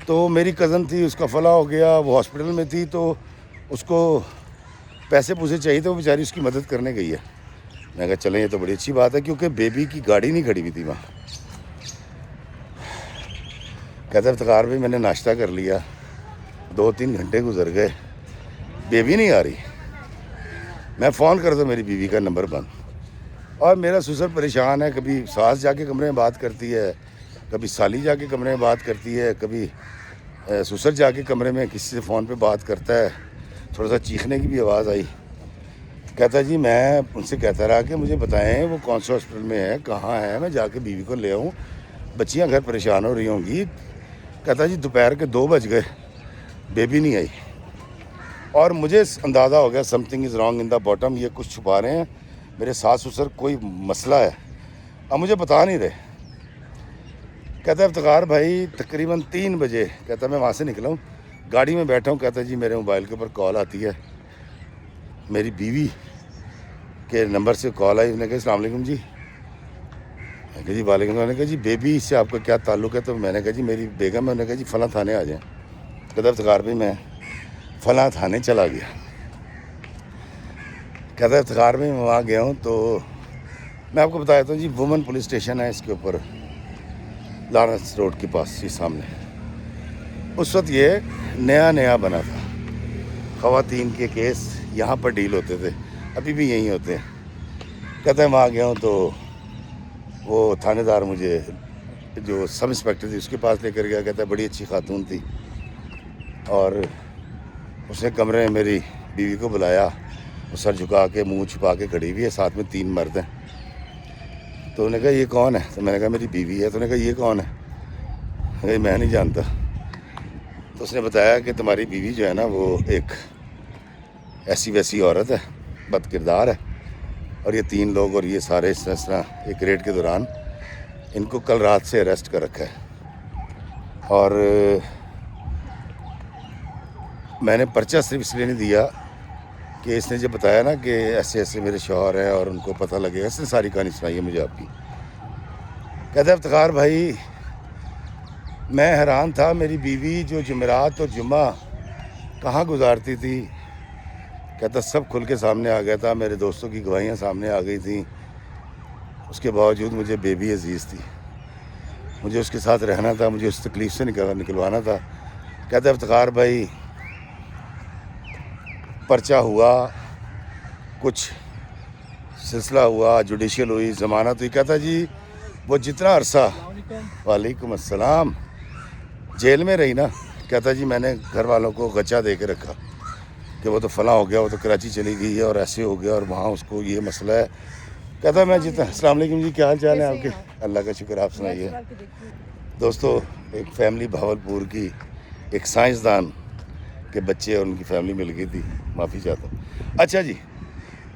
تو میری کزن تھی، اس کا فلاں ہو گیا، وہ ہاسپٹل میں تھی، تو اس کو پیسے پوسے چاہیے تھے، وہ بیچاری اس کی مدد کرنے گئی ہے۔ میں کہا چلیں یہ تو بڑی اچھی بات ہے، کیونکہ بیبی کی گاڑی نہیں کھڑی ہوئی تھی وہاں۔ کہتا افتخار بھائی میں نے ناشتہ کر لیا، 2-3 گھنٹے گزر گئے، بیبی نہیں آ رہی۔ میں فون کر دوں، میری بیوی کا نمبر بند، اور میرا سسر پریشان ہے، کبھی ساس جا کے کمرے میں بات کرتی ہے، کبھی سالی جا کے کمرے میں بات کرتی ہے، کبھی سسر جا کے کمرے میں کسی سے فون پہ بات کرتا ہے۔ تھوڑا سا چیخنے کی بھی آواز آئی۔ کہتا جی میں ان سے کہتا رہا کہ مجھے بتائیں وہ کون سے ہاسپٹل میں ہے، کہاں ہے، میں جا کے بیوی کو لے آؤں، بچیاں گھر پریشان ہو رہی ہوں گی۔ کہتا جی دوپہر کے 2 بج گئے، بیبی نہیں آئی، اور مجھے اندازہ ہو گیا some thing is wrong in the bottom, یہ کچھ چھپا رہے ہیں میرے ساس سسر، کوئی مسئلہ ہے، اب مجھے بتا نہیں رہے۔ کہتا ہے افتخار بھائی تقریباً 3 بجے، کہتا میں وہاں سے نکلا ہوں، گاڑی میں بیٹھا ہوں، کہتا جی میرے موبائل کے اوپر کال آتی ہے، میری بیوی کے نمبر سے کال آئی۔ انہوں نے کہا السلام علیکم جی۔ میں نے کہا جی وعلیکم السلام۔ نے کہا جی بیبی سے آپ کا کیا تعلق ہے؟ تو میں نے کہا جی میری بیگم ہے۔ انہوں نے کہا جی فلاں تھانے آ جائیں۔ کہتا افتخار بھائی میں فلاں تھانے چلا گیا۔ کہتا افتخار بھائی میں وہاں گیا ہوں تو میں آپ کو بتا دیتا ہوں جی، وومن پولیس اسٹیشن ہے اس کے اوپر، لارنس روڈ کے پاس ہی سامنے۔ اس وقت یہ نیا بنا تھا خواتین کے کیس یہاں پر ڈیل ہوتے تھے, ابھی بھی یہیں ہوتے ہیں. کہتا ہے وہاں گیا ہوں تو وہ تھانے دار مجھے جو سب انسپیکٹر تھی اس کے پاس لے کر گیا. کہتا ہے بڑی اچھی خاتون تھی, اور اس نے کمرے میں میری بیوی کو بلایا. وہ سر جھکا کے منہ چھپا کے کھڑی ہوئی ہے, ساتھ میں 3 مرد ہیں. تو انہوں نے کہا یہ کون ہے؟ تو میں نے کہا میری بیوی ہے. تو انہوں نے کہا یہ کون ہے؟ میں نہیں جانتا. تو اس نے بتایا کہ تمہاری بیوی جو ہے نا وہ ایک ایسی ویسی عورت ہے, بد کردار ہے, اور یہ 3 لوگ اور یہ سارے اس طرح ایک ریڈ کے دوران ان کو کل رات سے اریسٹ کر رکھا ہے. اور میں نے پرچہ صرف اس لیے نہیں دیا کہ اس نے جب بتایا نا کہ ایسے ایسے میرے شوہر ہیں اور ان کو پتہ لگے گا, اس نے ساری کہانی سنائی ہے مجھے آپ کی. کہتا ہے افتخار بھائی میں حیران تھا, میری بیوی جو جمعرات اور جمعہ کہاں گزارتی تھی. کہتا سب کھل کے سامنے آ گیا تھا, میرے دوستوں کی گواہیاں سامنے آ گئی تھیں. اس کے باوجود مجھے بیبی عزیز تھی, مجھے اس کے ساتھ رہنا تھا, مجھے اس تکلیف سے نکلوانا تھا. کہتا ہے افتخار بھائی پرچہ ہوا, کچھ سلسلہ ہوا, جوڈیشل ہوئی, ضمانت ہوئی. کہتا جی وہ جتنا عرصہ وعلیکم السلام جیل میں رہی نا, کہتا جی میں نے گھر والوں کو غچہ دے کے رکھا کہ وہ تو فلاں ہو گیا, وہ تو کراچی چلی گئی ہے اور ایسے ہو گیا اور وہاں اس کو یہ مسئلہ ہے. کہتا میں جتنا. السلام علیکم جی, کیا حال چال ہے آپ کے؟ اللہ کا شکر, آپ سنائیے. دوستو ایک فیملی بھاولپور کی, ایک سائنسدان کے بچے اور ان کی فیملی مل گئی تھی, معافی چاہتا ہوں. اچھا جی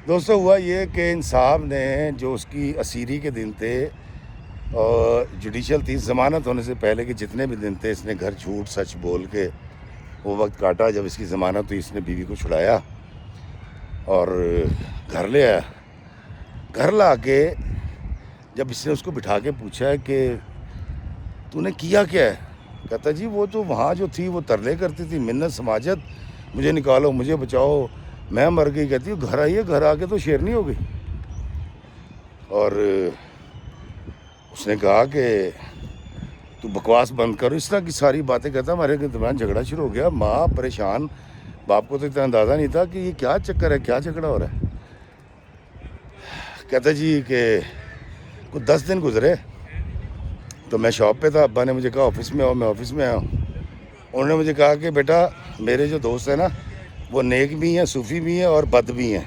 دوستو, ہوا یہ کہ ان صاحب نے جو اس کی اسیری کے دن تھے اور جوڈیشل تھی, ضمانت ہونے سے پہلے کے جتنے بھی دن تھے, اس نے گھر جھوٹ سچ بول کے وہ وقت کاٹا. جب اس کی ضمانت ہوئی اس نے بیوی کو چھڑایا اور گھر لے آیا. گھر لا کے جب اس نے اس کو بٹھا کے پوچھا کہ تو نے کیا کیا ہے, کہتا جی وہ تو وہاں جو تھی وہ ترلے کرتی تھی, منت سماجت, مجھے نکالو, مجھے بچاؤ, میں مر گئی. کہتی گھر آئیے, گھر آ کے تو شیرنی ہو گئی. اور اس نے کہا کہ تو بکواس بند کرو, اس طرح کی ساری باتیں. کہتا ہمارے درمیان جھگڑا شروع ہو گیا. ماں پریشان, باپ کو تو اتنا اندازہ نہیں تھا کہ یہ کیا چکر ہے, کیا جھگڑا ہو رہا ہے. کہتا جی کہ کچھ 10 دن گزرے تو میں شاپ پہ تھا, ابا نے مجھے کہا آفس میں آؤ, میں آفس میں آیا ہوں. انہوں نے مجھے کہا کہ بیٹا میرے جو دوست ہیں نا وہ نیک بھی ہیں, صوفی بھی ہیں اور بد بھی ہیں,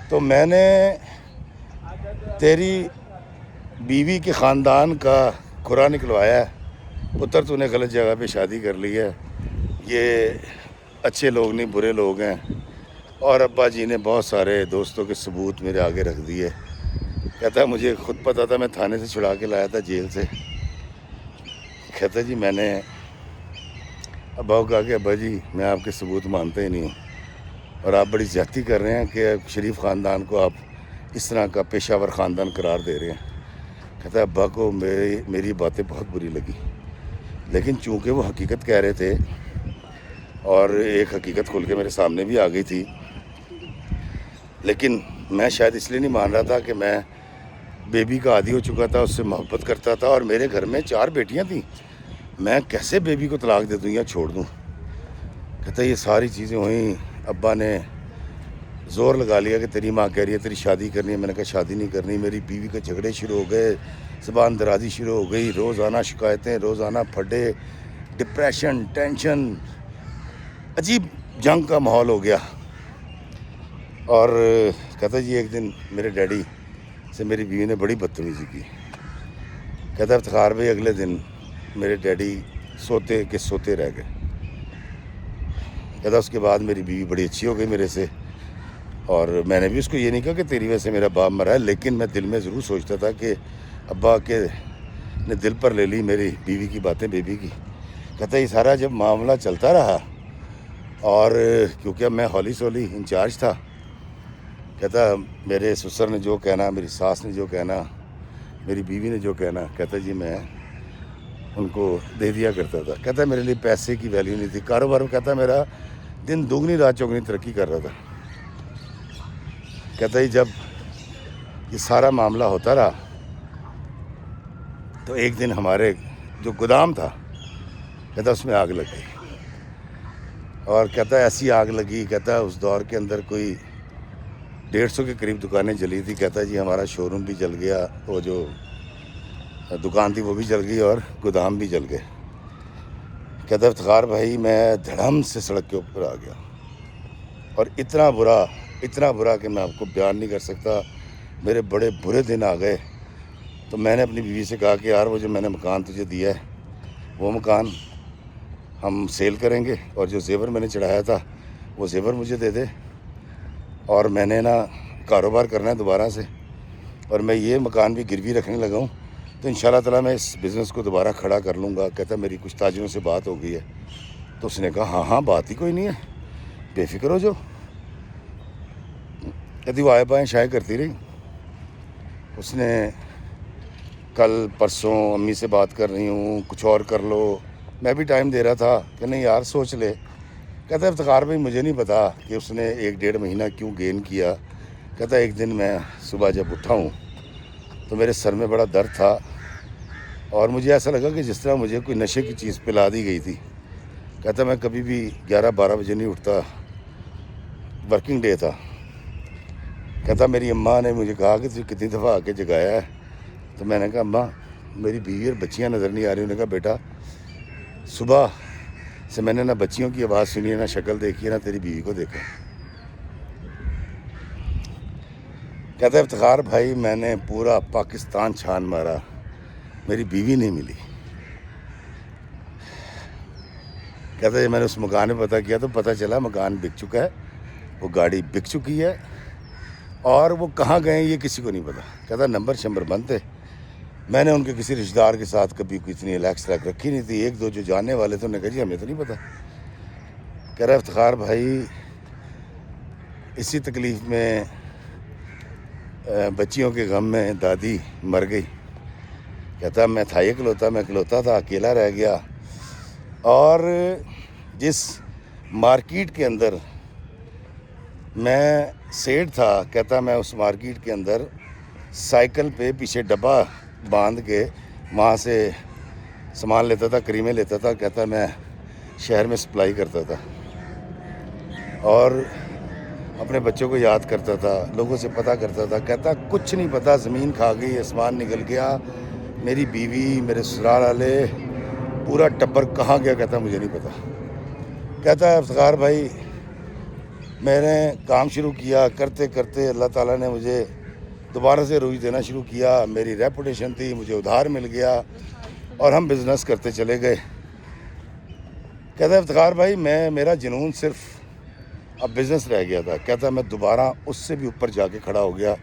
تو میں نے تیری بیوی کے خاندان کا کھرا نکلوایا ہے. پتر تو نے غلط جگہ پہ شادی کر لی ہے, یہ اچھے لوگ نہیں برے لوگ ہیں. اور ابا جی نے بہت سارے دوستوں کے ثبوت میرے آگے رکھ دیے. کہتا ہے مجھے خود پتا تھا, میں تھانے سے چھڑا کے لایا تھا جیل سے. کہتا جی میں نے ابا کو کہا کہ ابا جی میں آپ کے ثبوت مانتا ہی نہیں ہوں, اور آپ بڑی زیادتی کر رہے ہیں کہ شریف خاندان کو آپ اس طرح کا پیشہ ور خاندان قرار دے رہے ہیں. کہتا ہے ابا کو میری باتیں بہت بری لگی, لیکن چونکہ وہ حقیقت کہہ رہے تھے اور ایک حقیقت کھل کے میرے سامنے بھی آ گئی تھی, لیکن میں شاید اس لیے نہیں مان رہا تھا کہ میں بیبی کا عادی ہو چکا تھا, اس سے محبت کرتا تھا, اور میرے گھر میں 4 بیٹیاں تھیں, میں کیسے بیبی کو طلاق دے دوں یا چھوڑ دوں. کہتا ہے یہ ساری چیزیں ہوئیں, ابا نے زور لگا لیا کہ تیری ماں کہہ رہی ہے تیری شادی کرنی ہے. میں نے کہا شادی نہیں کرنی. میری بیوی کے جھگڑے شروع ہو گئے, زبان درازی شروع ہو گئی, روزانہ شکایتیں, روزانہ پھڈے, ڈپریشن, ٹینشن, عجیب جنگ کا ماحول ہو گیا. اور کہتا جی ایک دن میرے ڈیڈی سے میری بیوی نے بڑی بدتمیزی کی. کہتا افتخار بھائی اگلے دن میرے ڈیڈی سوتے کے سوتے رہ گئے. کہتا اس کے بعد میری بیوی بڑی اچھی ہو گئی میرے سے, اور میں نے بھی اس کو یہ نہیں کہا کہ تیری وجہ سے میرا باپ مرا ہے, لیکن میں دل میں ضرور سوچتا تھا کہ ابا کے نے دل پر لے لی میری بیوی کی باتیں, بیبی کی. کہتا یہ سارا جب معاملہ چلتا رہا, اور کیونکہ اب میں ہولی سولی انچارج تھا, کہتا میرے سسر نے جو کہنا, میری ساس نے جو کہنا, میری بیوی نے جو کہنا, کہتا جی میں ان کو دے دیا کرتا تھا. کہتا میرے لیے پیسے کی ویلیو نہیں تھی. کاروبار میں کہتا میرا دن دوگنی رات چوگنی ترقی کر رہا تھا. کہتا ہی جب یہ سارا معاملہ ہوتا رہا تو ایک دن ہمارے جو گودام تھا, کہتا اس میں آگ لگ گئی. اور کہتا ہے ایسی آگ لگی, کہتا ہے اس دور کے اندر کوئی 150 کے قریب دکانیں جلی تھی. کہتا ہے جی ہمارا شو روم بھی جل گیا, وہ جو دکان تھی وہ بھی جل گئی, اور گودام بھی جل گئے. کہتا ہے افتخار بھائی میں دھڑم سے سڑک کے اوپر آ گیا, اور اتنا برا کہ میں آپ کو بیان نہیں کر سکتا. میرے بڑے برے دن آ گئے. تو میں نے اپنی بیوی سے کہا کہ یار وہ جو میں نے مکان تجھے دیا ہے وہ مکان ہم سیل کریں گے, اور جو زیور میں نے چڑھایا تھا وہ زیور مجھے دے دے, اور میں نے نا کاروبار کرنا ہے دوبارہ سے, اور میں یہ مکان بھی گروی رکھنے لگا ہوں, تو انشاءاللہ تعالیٰ میں اس بزنس کو دوبارہ کھڑا کر لوں گا. کہتا ہے میری کچھ تاجروں سے بات ہو گئی ہے. تو اس نے کہا ہاں بات ہی کوئی نہیں ہے, بے فکر ہو جو. کہتی وہ آئے بائیں شائع کرتی رہی. اس نے کل پرسوں امی سے بات کر رہی ہوں, کچھ اور کر لو. میں بھی ٹائم دے رہا تھا کہ نہیں یار سوچ لے. کہتا ہے افتخار بھائی مجھے نہیں پتا کہ اس نے 1-1.5 مہینہ کیوں گین کیا. کہتا ہے ایک دن میں صبح جب اٹھا ہوں تو میرے سر میں بڑا درد تھا, اور مجھے ایسا لگا کہ جس طرح مجھے کوئی نشے کی چیز پلا دی گئی تھی. کہتا میں کبھی بھی 11-12 بجے نہیں اٹھتا, ورکنگ ڈے تھا. کہتا میری اماں نے مجھے کہا کہ تجھے کتنی دفعہ آ کے جگایا ہے. تو میں نے کہا اماں میری بیوی اور بچیاں نظر نہیں آ رہی. انہوں نے کہا بیٹا صبح سے میں نے نہ بچیوں کی آواز سنی ہے, نہ شکل دیکھی ہے, نہ تیری بیوی کو دیکھا. کہتا ہے افتخار بھائی میں نے پورا پاکستان چھان مارا, میری بیوی نہیں ملی. کہتا ہے میں نے اس مکان میں پتہ کیا تو پتہ چلا مکان بک چکا ہے, وہ گاڑی بک چکی ہے, اور وہ کہاں گئے یہ کسی کو نہیں پتا. کہتا نمبر شمبر بند تھے. میں نے ان کے کسی رشتہ دار کے ساتھ کبھی کوئی اتنی الیکس رکھی نہیں تھی. 1-2 جو جاننے والے تھے انہوں نے کہا جی ہمیں تو نہیں پتا. کہہ رہا افتخار بھائی اسی تکلیف میں بچیوں کے غم میں دادی مر گئی. کہتا میں تھا میں اکلوتا تھا, اکیلا رہ گیا. اور جس مارکیٹ کے اندر میں سیٹ تھا, کہتا میں اس مارکیٹ کے اندر سائیکل پہ پیچھے ڈبہ باندھ کے وہاں سے سامان لیتا تھا, کریمیں لیتا تھا. کہتا میں شہر میں سپلائی کرتا تھا, اور اپنے بچوں کو یاد کرتا تھا, لوگوں سے پتہ کرتا تھا. کہتا کچھ نہیں پتہ, زمین کھا گئی, آسمان نکل گیا, میری بیوی, میرے سسرال والے, پورا ٹبر کہاں گیا کہتا مجھے نہیں پتا. کہتا ہے افتخار بھائی میں نے کام شروع کیا, کرتے کرتے اللہ تعالیٰ نے مجھے دوبارہ سے روزی دینا شروع کیا. میری ریپوٹیشن تھی, مجھے ادھار مل گیا, اور ہم بزنس کرتے چلے گئے. کہتا ہے افتخار بھائی میرا جنون صرف اب بزنس رہ گیا تھا. کہتا میں دوبارہ اس سے بھی اوپر جا کے کھڑا ہو گیا.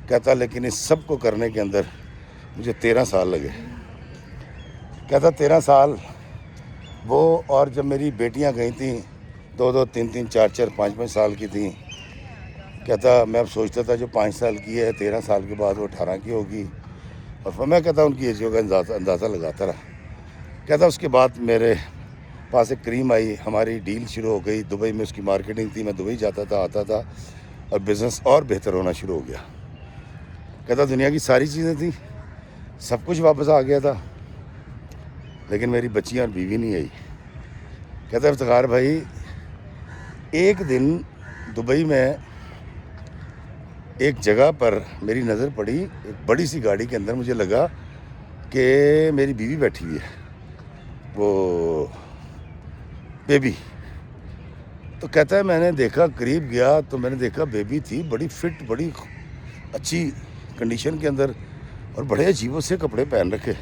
کہتا لیکن اس سب کو کرنے کے اندر مجھے 13 سال لگے. کہتا 13 سال وہ, اور جب میری بیٹیاں گئی تھیں 2-2, 3-3, 4-4, 5-5 سال کی تھیں. کہتا میں اب سوچتا تھا جو 5 سال کی ہے 13 سال کے بعد وہ 18 کی ہوگی, اور میں کہتا ان کی ایجوں کا اندازہ لگاتا رہا. کہتا اس کے بعد میرے پاس ایک کریم آئی, ہماری ڈیل شروع ہو گئی. دبئی میں اس کی مارکیٹنگ تھی, میں دبئی جاتا تھا, آتا تھا, اور بزنس اور بہتر ہونا شروع ہو گیا. کہتا دنیا کی ساری چیزیں تھیں, سب کچھ واپس آ گیا تھا, لیکن میری بچیاں اور بیوی نہیں آئی. کہتا افتخار بھائی ایک دن دبئی میں ایک جگہ پر میری نظر پڑی, ایک بڑی سی گاڑی کے اندر. مجھے لگا کہ میری بیوی بیٹھی ہوئی ہے, وہ بیبی. تو کہتا ہے میں نے دیکھا, قریب گیا تو میں نے دیکھا بیبی تھی بڑی فٹ, بڑی اچھی کنڈیشن کے اندر, اور بڑے عجیب سے کپڑے پہن رکھے.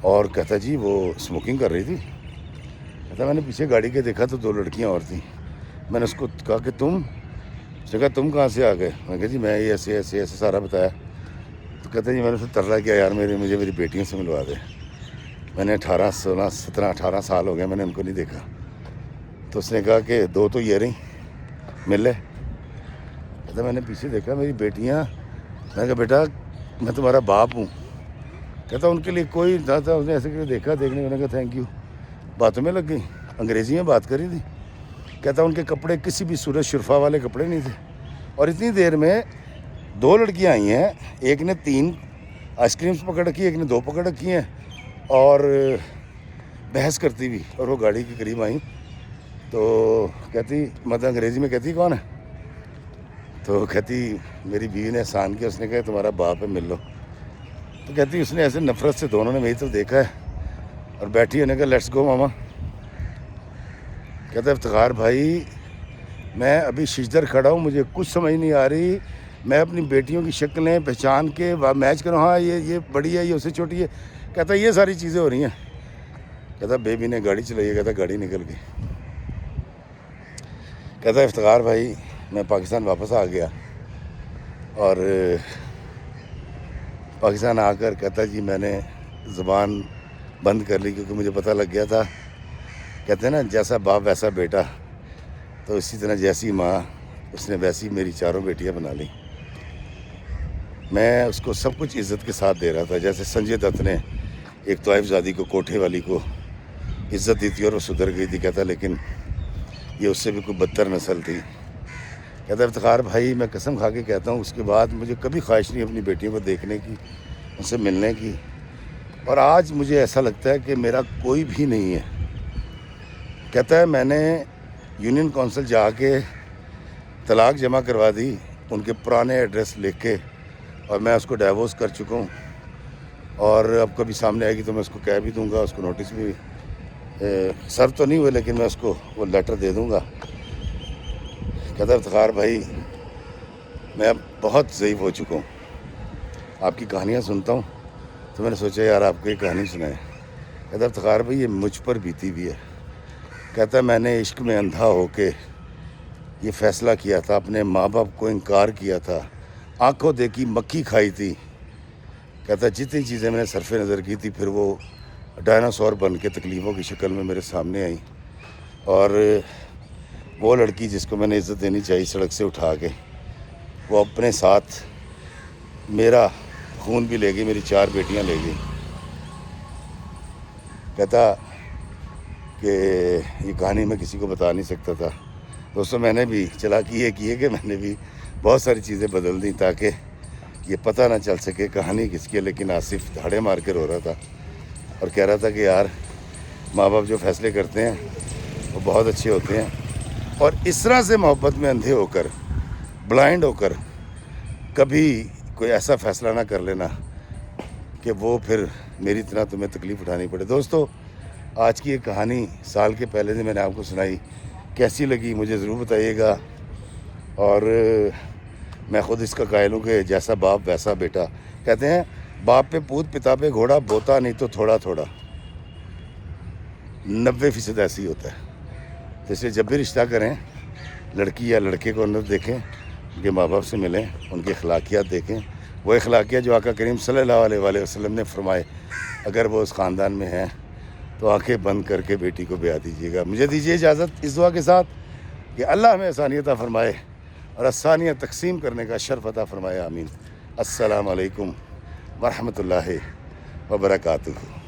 اور کہتا جی وہ اسموکنگ کر رہی تھی. کہتا میں نے پیچھے گاڑی کے دیکھا تو 2 لڑکیاں اور تھیں. میں نے اس کو کہا کہ تم کہاں سے آ گئے. میں کہا جی میں یہ ایسے سارا بتایا. تو کہتا جی میں نے اسے ترلا کیا یار مجھے میری بیٹیوں سے ملوا دے. میں نے 18 سال ہو گئے میں نے ان کو نہیں دیکھا. تو اس نے کہا کہ 2 تو یہ رہی, مل لے. کہتا میں نے پیچھے دیکھا میری بیٹیاں. میں کہا بیٹا میں تمہارا باپ ہوں. کہتا ان کے لیے کوئی نہ تھا, اس نے ایسے کہ دیکھا, دیکھنے میں نے کہا تھینک یو. باتوں میں لگ گئی, انگریزی میں بات کری تھی. کہتا ان کے کپڑے کسی بھی صورت شرفا والے کپڑے نہیں تھے. اور اتنی دیر میں 2 لڑکیاں آئی ہیں, ایک نے 3 آئس کریمس پکڑ رکھی, ایک نے 2 پکڑ رکھی ہیں, اور بحث کرتی ہوئی, اور وہ گاڑی کے قریب آئیں. تو کہتی مطلب انگریزی میں کہتی کون ہے؟ تو کہتی میری بیوی نے احسان کیا، اس نے کہا تمہارا باپ ہے مل لو. تو کہتی اس نے ایسے نفرت سے دونوں نے میری طرف دیکھا ہے اور بیٹھی ہے، نے کہا لیٹس گو ماما. کہتا افتخار بھائی میں ابھی ششدر کھڑا ہوں، مجھے کچھ سمجھ نہیں آ رہی، میں اپنی بیٹیوں کی شکلیں پہچان کے میچ کروں، ہاں یہ بڑی ہے، یہ اس سے چھوٹی ہے. کہتا یہ ساری چیزیں ہو رہی ہیں. کہتا بیبی نے گاڑی چلائی ہے. کہتا گاڑی نکل گئی. کہتا افتخار بھائی میں پاکستان واپس آ گیا اور پاکستان آ کر کہتا جی میں نے زبان بند کر لی کیونکہ مجھے پتہ لگ گیا تھا. کہتے ہیں نا جیسا باپ ویسا بیٹا، تو اسی طرح جیسی ماں اس نے ویسی میری چاروں بیٹیاں بنا لی. میں اس کو سب کچھ عزت کے ساتھ دے رہا تھا، جیسے سنجے دت نے ایک طائف زادی کو، کوٹھے والی کو عزت دی تھی اور وہ سدھر گئی تھی. کہتا لیکن یہ اس سے بھی کوئی بدتر نسل تھی. کہتا افتخار بھائی میں قسم کھا کے کہتا ہوں اس کے بعد مجھے کبھی خواہش نہیں اپنی بیٹیوں کو دیکھنے کی، ان سے ملنے کی. اور آج مجھے ایسا لگتا ہے کہ میرا کوئی بھی نہیں ہے. کہتا ہے میں نے یونین کونسل جا کے طلاق جمع کروا دی، ان کے پرانے ایڈریس لکھ کے، اور میں اس کو ڈائیورس کر چکا ہوں. اور اب کبھی سامنے آئے گی تو میں اس کو کہہ بھی دوں گا، اس کو نوٹس بھی سر تو نہیں ہوئے لیکن میں اس کو وہ لیٹر دے دوں گا. کہتا افتخار بھائی میں اب بہت ضعیف ہو چکا ہوں، آپ کی کہانیاں سنتا ہوں تو میں نے سوچا یار آپ کو یہ کہانی سنائے. کہتا افتخار بھائی یہ مجھ پر بیتی بھی ہے. کہتا میں نے عشق میں اندھا ہو کے یہ فیصلہ کیا تھا، اپنے ماں باپ کو انکار کیا تھا، آنکھوں دیکھی مکھی کھائی تھی. کہتا جتنی چیزیں میں نے صرف نظر کی تھی پھر وہ ڈائناسور بن کے تکلیفوں کی شکل میں میرے سامنے آئی. اور وہ لڑکی جس کو میں نے عزت دینی چاہیے سڑک سے اٹھا کے، وہ اپنے ساتھ میرا خون بھی لے گئی، میری 4 بیٹیاں لے گئی. کہتا کہ یہ کہانی میں کسی کو بتا نہیں سکتا تھا. دوستوں میں نے بھی چالاکی یہ کی ہے کہ میں نے بھی بہت ساری چیزیں بدل دیں تاکہ یہ پتہ نہ چل سکے کہانی کس کی ہے. لیکن آصف دھاڑے مار کے رو رہا تھا اور کہہ رہا تھا کہ یار ماں باپ جو فیصلے کرتے ہیں وہ بہت اچھے ہوتے ہیں، اور اس طرح سے محبت میں اندھے ہو کر، بلائنڈ ہو کر کبھی کوئی ایسا فیصلہ نہ کر لینا کہ وہ پھر میری طرح تمہیں تکلیف اٹھانی پڑے. دوستو آج کی یہ کہانی سال کے پہلے دن میں نے آپ کو سنائی، کیسی لگی مجھے ضرور بتائیے گا. اور میں خود اس کا قائل ہوں کہ جیسا باپ ویسا بیٹا. کہتے ہیں باپ پہ پوت پتا پہ گھوڑا، بوتا نہیں تو تھوڑا تھوڑا. 90% ایسے ہی ہوتا ہے. تو اس لیے جب بھی رشتہ کریں لڑکی یا لڑکے کو اندر دیکھیں، ان کے ماں باپ سے ملیں، ان کی اخلاقیات دیکھیں، وہ اخلاقیات جو آقا کریم صلی اللہ علیہ وسلم نے فرمائے اگر وہ اس خاندان میں ہیں تو آنکھیں بند کر کے بیٹی کو بیاہ دیجیے گا. مجھے دیجیے اجازت اس دعا کے ساتھ کہ اللہ ہمیں آسانیت عطا فرمائے اور آسانیت تقسیم کرنے کا شرف عطا فرمائے. آمین. السلام علیکم ورحمۃ اللہ وبرکاتہ.